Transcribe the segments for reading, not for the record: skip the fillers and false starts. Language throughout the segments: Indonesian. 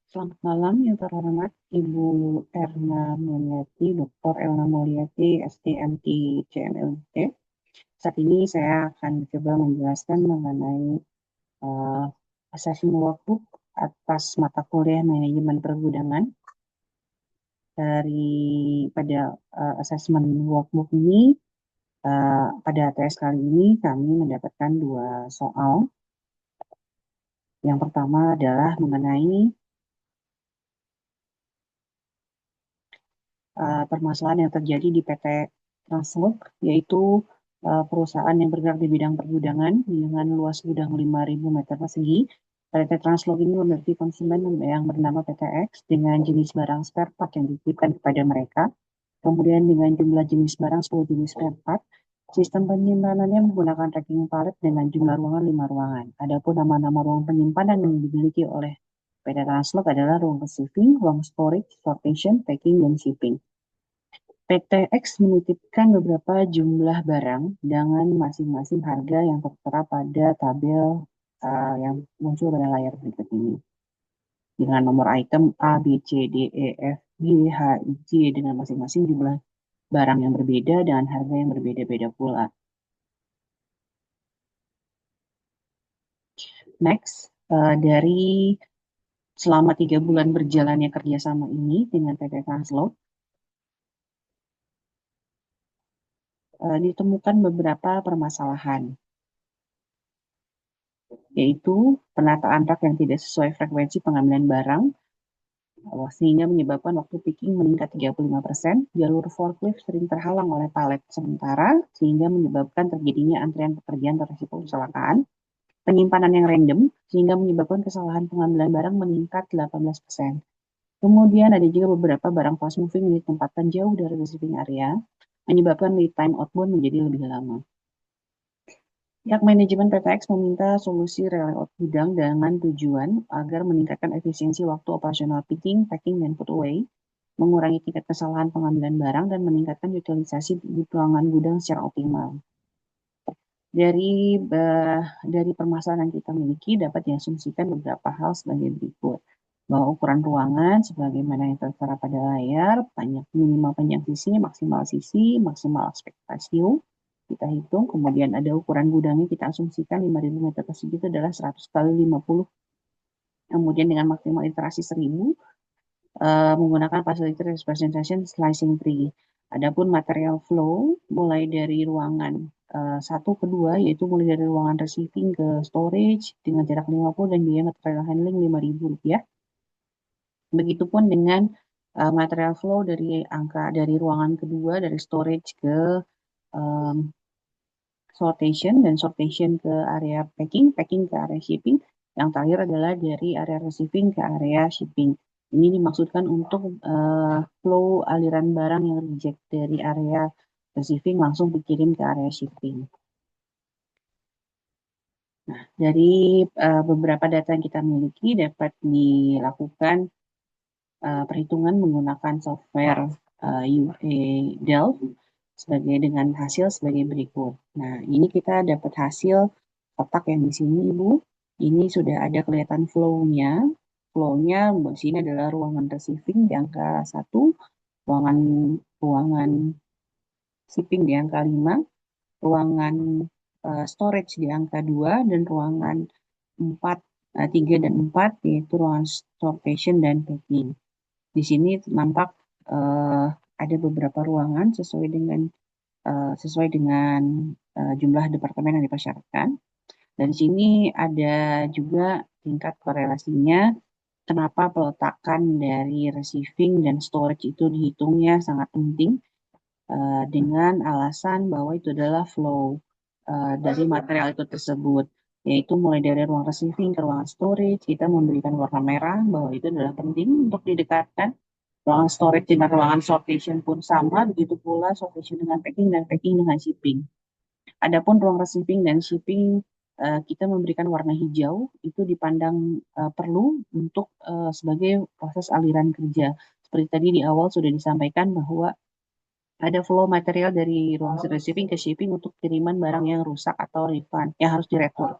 Selamat malam yang terhormat Ibu Erna Mulyati, Dr. Erna Mulyati, STMT CMLT. Saat ini saya akan coba menjelaskan mengenai uh, assessment workbook atas mata kuliah manajemen pergudangan. Pada assessment workbook ini, pada tes kali ini kami mendapatkan dua soal. Yang pertama adalah mengenai permasalahan yang terjadi di PT Transloop, yaitu perusahaan yang bergerak di bidang pergudangan dengan luas gudang 5.000 meter persegi. PT Transloop ini memiliki konsumen yang bernama PTX dengan jenis barang spare part yang dititipkan kepada mereka. Kemudian dengan jumlah jenis barang 10 jenis spare part, sistem penyimpanannya menggunakan tracking pallet dengan jumlah ruangan 5 ruangan. Adapun nama-nama ruang penyimpanan yang dimiliki oleh PT Transloop adalah ruang receiving, ruang storage, sortation, packing, dan shipping. PTX menitipkan beberapa jumlah barang dengan masing-masing harga yang tertera pada tabel yang muncul pada layar berikut ini. Dengan nomor item A, B, C, D, E, F, G, H, I, J dengan masing-masing jumlah barang yang berbeda dengan harga yang berbeda-beda pula. Next, dari selama 3 bulan berjalannya kerjasama ini dengan PT Transloop, ditemukan beberapa permasalahan, yaitu penataan rak yang tidak sesuai frekuensi pengambilan barang, sehingga menyebabkan waktu picking meningkat 35%, jalur forklift sering terhalang oleh palet sementara, sehingga menyebabkan terjadinya antrian pekerjaan atau risiko kecelakaan, penyimpanan yang random, sehingga menyebabkan kesalahan pengambilan barang meningkat 18%. Kemudian ada juga beberapa barang fast moving yang ditempatkan jauh dari receiving area, menyebabkan lead time outbound menjadi lebih lama. Pihak manajemen PTX meminta solusi layout gudang dengan tujuan agar meningkatkan efisiensi waktu operasional picking, packing, dan put away, mengurangi tingkat kesalahan pengambilan barang, dan meningkatkan utilisasi di ruangan gudang secara optimal. Dari permasalahan yang kita miliki dapat diasumsikan beberapa hal sebagai berikut. Bahwa ukuran ruangan sebagaimana yang tertera pada layar, minimal panjang sisi, maksimal aspek rasio, kita hitung. Kemudian ada ukuran gudangnya, kita asumsikan 5.000 meter persegi itu adalah 100 kali 50. Kemudian dengan maksimal iterasi 1.000, menggunakan facility representation slicing tree. Adapun material flow mulai dari ruangan 1 ke 2, yaitu mulai dari ruangan receiving ke storage dengan jarak 50 dan biaya material handling Rp5.000. Begitupun dengan material flow dari ruangan kedua, dari storage ke sortation, dan sortation ke area packing, packing ke area shipping. Yang terakhir adalah dari area receiving ke area shipping. Ini dimaksudkan untuk flow aliran barang yang reject dari area receiving langsung dikirim ke area shipping. Nah, dari beberapa data yang kita miliki dapat dilakukan perhitungan menggunakan software UA Delft dengan hasil sebagai berikut. Nah, ini kita dapat hasil kotak yang di sini, Ibu. Ini sudah ada kelihatan flow-nya. Flow-nya di sini adalah ruangan receiving di angka 1, ruangan shipping di angka 5, ruangan storage di angka 2, dan ruangan 3 dan 4, yaitu ruangan sortation dan packing. Di sini nampak ada beberapa ruangan sesuai dengan jumlah departemen yang dipersyaratkan. Dan di sini ada juga tingkat korelasinya, kenapa peletakan dari receiving dan storage itu dihitungnya sangat penting, dengan alasan bahwa itu adalah flow dari material itu tersebut, yaitu mulai dari ruang receiving ke ruangan storage, kita memberikan warna merah bahwa itu adalah penting untuk didekatkan. Ruangan storage dengan ruangan sortation pun sama, begitu pula sortation dengan packing dan packing dengan shipping. Adapun ruang receiving dan shipping, kita memberikan warna hijau, itu dipandang perlu untuk sebagai proses aliran kerja. Seperti tadi di awal sudah disampaikan bahwa ada flow material dari ruang receiving ke shipping untuk kiriman barang yang rusak atau refund, yang harus diretur.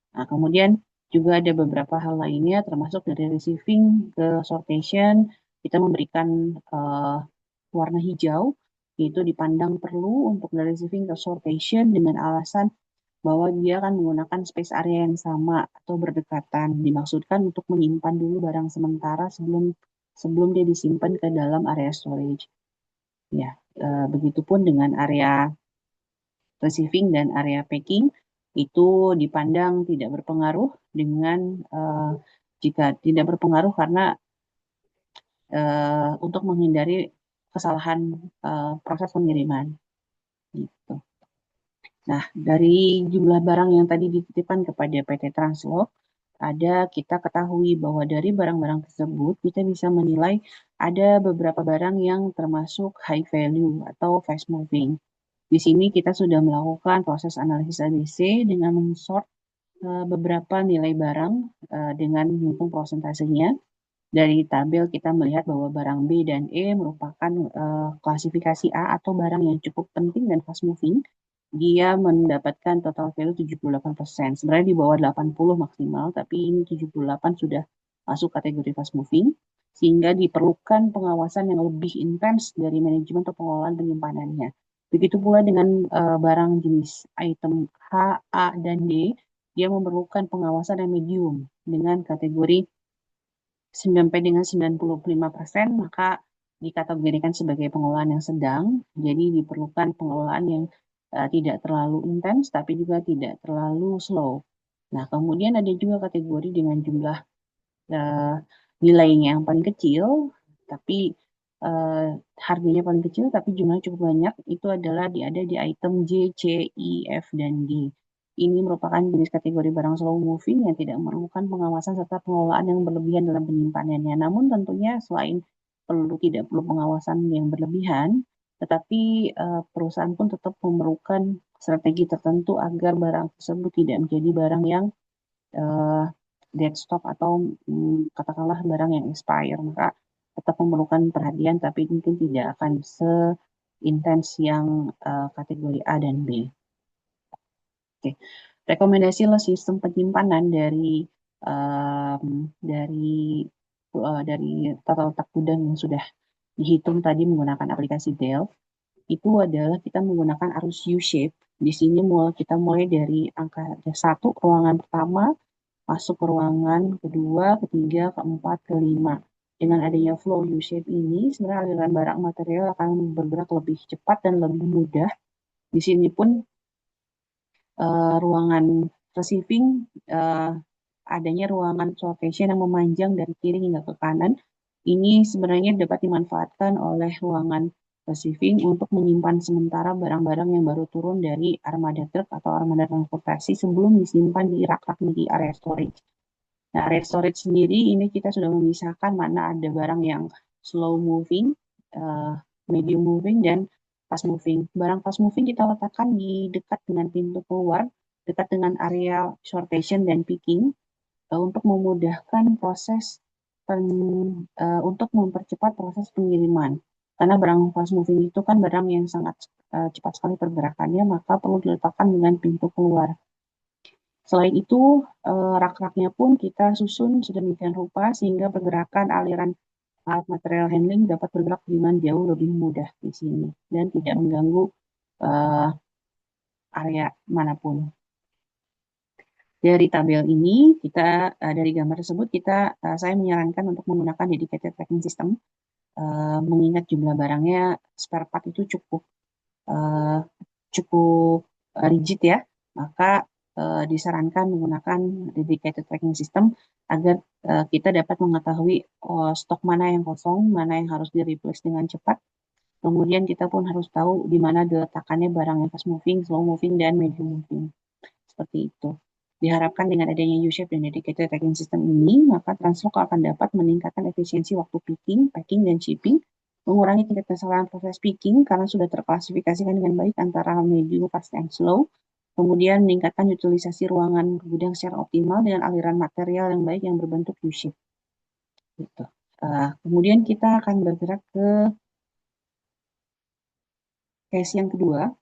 Nah, kemudian Juga ada beberapa hal lainnya, termasuk dari receiving ke sortation, kita memberikan warna hijau, yaitu dipandang perlu untuk dari receiving ke sortation dengan alasan bahwa dia akan menggunakan space area yang sama atau berdekatan. Dimaksudkan untuk menyimpan dulu barang sementara sebelum sebelum dia disimpan ke dalam area storage. Ya, begitupun dengan area receiving dan area packing itu dipandang tidak berpengaruh dengan jika tidak berpengaruh karena untuk menghindari kesalahan proses pengiriman. Gitu. Nah, dari jumlah barang yang tadi dititipkan kepada PT Translog, kita ketahui bahwa dari barang-barang tersebut kita bisa menilai ada beberapa barang yang termasuk high value atau fast moving. Di sini kita sudah melakukan proses analisis ABC dengan mensort beberapa nilai barang dengan menghitung prosentasenya. Dari tabel kita melihat bahwa barang B dan E merupakan klasifikasi A atau barang yang cukup penting dan fast moving. Dia mendapatkan total value 78%. Sebenarnya di bawah 80 maksimal, tapi ini 78 sudah masuk kategori fast moving. Sehingga diperlukan pengawasan yang lebih intens dari manajemen atau pengelolaan penyimpanannya. Begitu pula dengan barang jenis item H, A, dan D, dia memerlukan pengawasan yang medium dengan kategori 9 dengan 95%, maka dikategorikan sebagai pengelolaan yang sedang. Jadi diperlukan pengelolaan yang tidak terlalu intens, tapi juga tidak terlalu slow. Nah, kemudian ada juga kategori dengan jumlah uh, nilainya yang paling kecil, tapi uh, harganya paling kecil, tapi jumlahnya cukup banyak. Itu adalah ada di item J, C, I, F, dan D. Ini merupakan jenis kategori barang slow moving yang tidak memerlukan pengawasan serta pengelolaan yang berlebihan dalam penyimpanannya. Namun tentunya selain tidak perlu pengawasan yang berlebihan, tetapi perusahaan pun tetap memerlukan strategi tertentu agar barang tersebut tidak menjadi barang yang uh, dead stock atau katakanlah barang yang expire, maka tetap memerlukan perhatian tapi mungkin tidak akan seintens yang kategori A dan B. Oke. Rekomendasi sistem penyimpanan dari tata letak gudang yang sudah dihitung tadi menggunakan aplikasi Delft itu adalah kita menggunakan arus U-shape. Di sini kita mulai dari angka 1, ruangan pertama, masuk ke ruangan kedua, ketiga, keempat, kelima. Dengan adanya flow U-shape ini, sebenarnya aliran barang material akan bergerak lebih cepat dan lebih mudah. Di sini pun ruangan receiving, adanya ruangan sortation yang memanjang dari kiri hingga ke kanan. Ini sebenarnya dapat dimanfaatkan oleh ruangan receiving untuk menyimpan sementara barang-barang yang baru turun dari armada truk atau armada transportasi sebelum disimpan di rak-rak di area storage. Nah, area storage sendiri ini kita sudah memisahkan mana ada barang yang slow moving, medium moving, dan fast moving. Barang fast moving kita letakkan di dekat dengan pintu keluar, dekat dengan area sortation dan picking, untuk memudahkan proses untuk mempercepat proses pengiriman. Karena barang fast moving itu kan barang yang sangat cepat sekali pergerakannya, maka perlu diletakkan dengan pintu keluar. Selain itu, rak-raknya pun kita susun sedemikian rupa sehingga pergerakan aliran alat material handling dapat bergerak dengan jauh lebih mudah di sini dan tidak mengganggu uh, area manapun. Dari tabel ini, dari gambar tersebut saya menyarankan untuk menggunakan dedicated tracking system, mengingat jumlah barangnya spare part itu cukup uh, cukup rigid ya, maka disarankan menggunakan dedicated tracking system agar kita dapat mengetahui stok mana yang kosong, mana yang harus di-replace dengan cepat. Kemudian kita pun harus tahu di mana diletakannya barang yang fast moving, slow moving, dan medium moving. Seperti itu. Diharapkan dengan adanya U-shape dan dedicated tracking system ini, maka Translog akan dapat meningkatkan efisiensi waktu picking, packing, dan shipping, mengurangi tingkat kesalahan proses picking karena sudah terklasifikasikan dengan baik antara medium, fast, and slow, kemudian meningkatkan utilisasi ruangan gudang secara optimal dengan aliran material yang baik yang berbentuk U-shape. Gitu. Kemudian kita akan bergerak ke case yang kedua.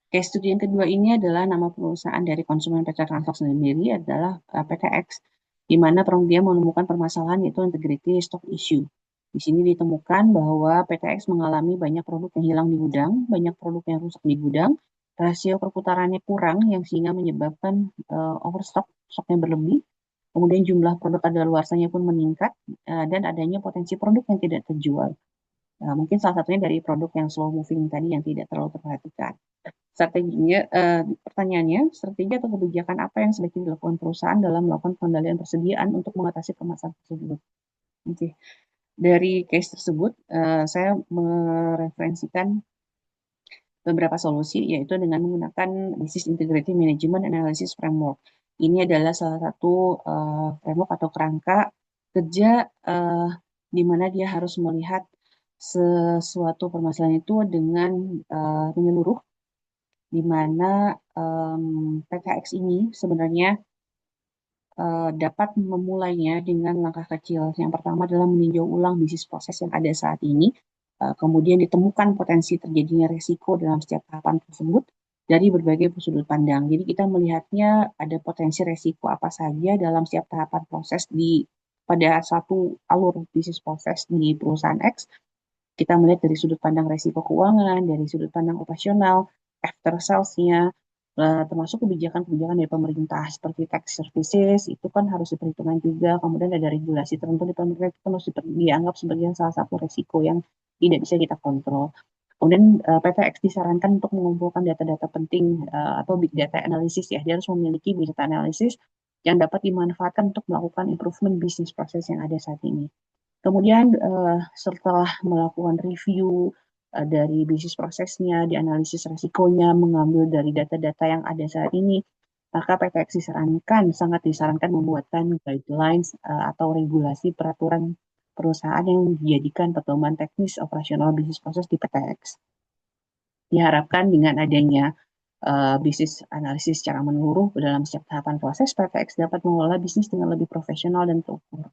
Case study yang kedua ini adalah nama perusahaan dari konsumen PT Translog sendiri adalah PTX, di mana dia menemukan permasalahan yaitu integrity stock issue. Di sini ditemukan bahwa PTX mengalami banyak produk yang hilang di gudang, banyak produk yang rusak di gudang, rasio perputarannya kurang yang sehingga menyebabkan overstock, stoknya berlebih, kemudian jumlah produk kadaluarsanya pun meningkat, dan adanya potensi produk yang tidak terjual. Mungkin salah satunya dari produk yang slow moving tadi yang tidak terlalu terperhatikan. Strateginya, pertanyaannya, strategi atau kebijakan apa yang sebaiknya dilakukan perusahaan dalam melakukan pengendalian persediaan untuk mengatasi permasalahan tersebut? Oke. Dari case tersebut, saya mereferensikan beberapa solusi, yaitu dengan menggunakan Business Integrity Management Analysis Framework. Ini adalah salah satu framework atau kerangka kerja di mana dia harus melihat sesuatu permasalahan itu dengan menyeluruh, di mana PKX ini sebenarnya dapat memulainya dengan langkah kecil. Yang pertama adalah meninjau ulang bisnis proses yang ada saat ini, kemudian ditemukan potensi terjadinya resiko dalam setiap tahapan tersebut dari berbagai sudut pandang. Jadi kita melihatnya ada potensi resiko apa saja dalam setiap tahapan proses pada satu alur bisnis proses di perusahaan X. Kita melihat dari sudut pandang resiko keuangan, dari sudut pandang operasional, after sales-nya, termasuk kebijakan-kebijakan dari pemerintah seperti tax services, itu kan harus diperhitungkan juga. Kemudian ada regulasi tertentu di pemerintah itu kan harus dianggap sebagai salah satu resiko yang tidak bisa kita kontrol. Kemudian PTX disarankan untuk mengumpulkan data-data penting atau big data analysis ya. Dia harus memiliki big data analysis yang dapat dimanfaatkan untuk melakukan improvement bisnis proses yang ada saat ini. Kemudian setelah melakukan review dari bisnis prosesnya, dianalisis resikonya, mengambil dari data-data yang ada saat ini, maka PTX sangat disarankan membuatkan guidelines atau regulasi peraturan perusahaan yang dijadikan pedoman teknis operasional bisnis proses di PTX. Diharapkan dengan adanya bisnis analisis secara menyeluruh dalam setiap tahapan proses, PTX dapat mengelola bisnis dengan lebih profesional dan terukur.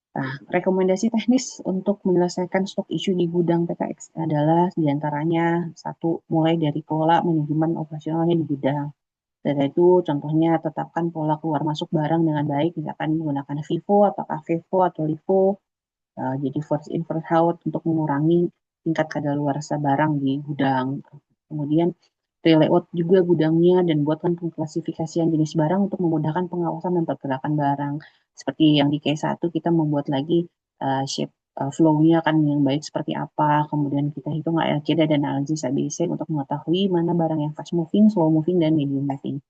Nah, rekomendasi teknis untuk menyelesaikan stok isu di gudang PKX adalah diantaranya satu, mulai dari pola manajemen operasionalnya di gudang. Dan itu contohnya tetapkan pola keluar masuk barang dengan baik, misalkan menggunakan FIFO, apakah FIFO atau LIFO, jadi first in first out untuk mengurangi tingkat kadaluarsa barang di gudang. Kemudian layout juga gudangnya dan buatkan pengklasifikasian jenis barang untuk memudahkan pengawasan dan pergerakan barang. Seperti yang di case 1 kita membuat lagi shape flow-nya kan yang baik seperti apa. Kemudian kita hitung ALCD dan analisis ABC untuk mengetahui mana barang yang fast moving, slow moving, dan medium moving.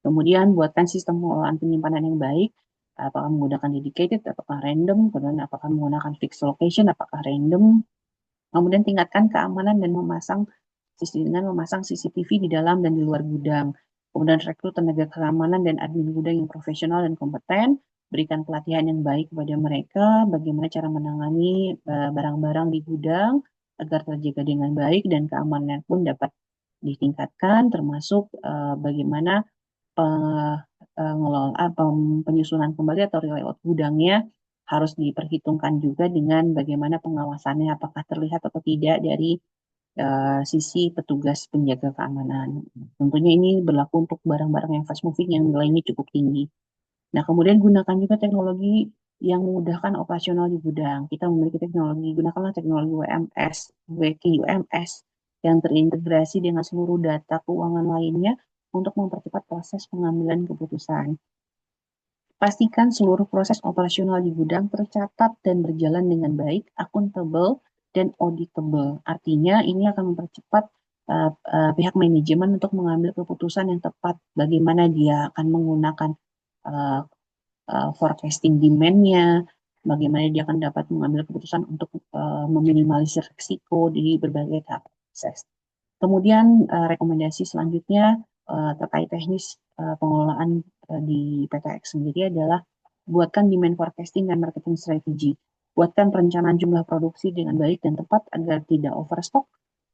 Kemudian buatkan sistem pengelolaan penyimpanan yang baik, apakah menggunakan dedicated, apakah random, kemudian apakah menggunakan fixed location, apakah random. Kemudian tingkatkan keamanan dan dengan memasang CCTV di dalam dan di luar gudang. Kemudian rekrut tenaga keamanan dan admin gudang yang profesional dan kompeten, berikan pelatihan yang baik kepada mereka, bagaimana cara menangani barang-barang di gudang agar terjaga dengan baik dan keamanan pun dapat ditingkatkan, termasuk bagaimana penyusunan kembali atau layout gudangnya harus diperhitungkan juga dengan bagaimana pengawasannya apakah terlihat atau tidak dari sisi petugas penjaga keamanan. Tentunya ini berlaku untuk barang-barang yang fast moving yang nilainya cukup tinggi. Nah, kemudian gunakan juga teknologi yang memudahkan operasional di gudang. Kita memiliki teknologi, gunakanlah teknologi WMS, WQMS yang terintegrasi dengan seluruh data keuangan lainnya untuk mempercepat proses pengambilan keputusan. Pastikan seluruh proses operasional di gudang tercatat dan berjalan dengan baik, akuntabel, dan auditable. Artinya ini akan mempercepat pihak manajemen untuk mengambil keputusan yang tepat bagaimana dia akan menggunakan uh, forecasting demand-nya, bagaimana dia akan dapat mengambil keputusan untuk meminimalisir risiko di berbagai tahap proses. Kemudian rekomendasi selanjutnya terkait teknis pengelolaan di PTX sendiri adalah buatkan demand forecasting dan marketing strategy. Buatkan perencanaan jumlah produksi dengan baik dan tepat agar tidak overstock.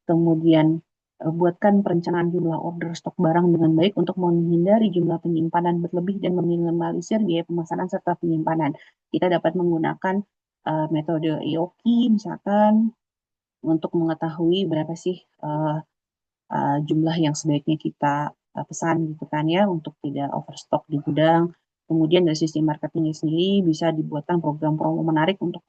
Kemudian buatkan perencanaan jumlah order stok barang dengan baik untuk menghindari jumlah penyimpanan berlebih dan meminimalisir biaya pemesanan serta penyimpanan. Kita dapat menggunakan metode EOQ misalkan untuk mengetahui berapa sih jumlah yang sebaiknya kita pesan gitu kan ya untuk tidak overstock di gudang. Kemudian dari sisi marketingnya sendiri bisa dibuatkan program promo menarik untuk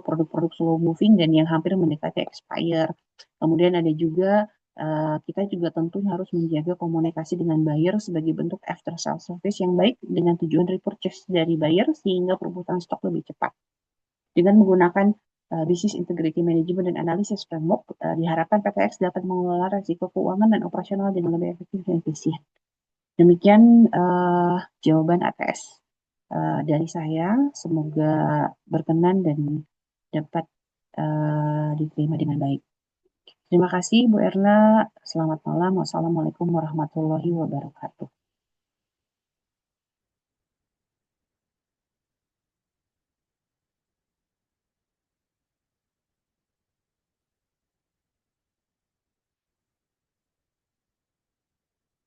produk-produk slow moving dan yang hampir mendekati expire. Kemudian ada juga kita juga tentu harus menjaga komunikasi dengan buyer sebagai bentuk after sales service yang baik dengan tujuan repurchase dari buyer sehingga perebutan stok lebih cepat. Dengan menggunakan Business Integrity Management dan Analysis Framework, diharapkan PTX dapat mengelola risiko keuangan dan operasional dengan lebih efektif dan efisien. Demikian jawaban ATS dari saya. Semoga berkenan dan dapat diterima dengan baik. Terima kasih Bu Erna. Selamat malam. Wassalamualaikum warahmatullahi wabarakatuh.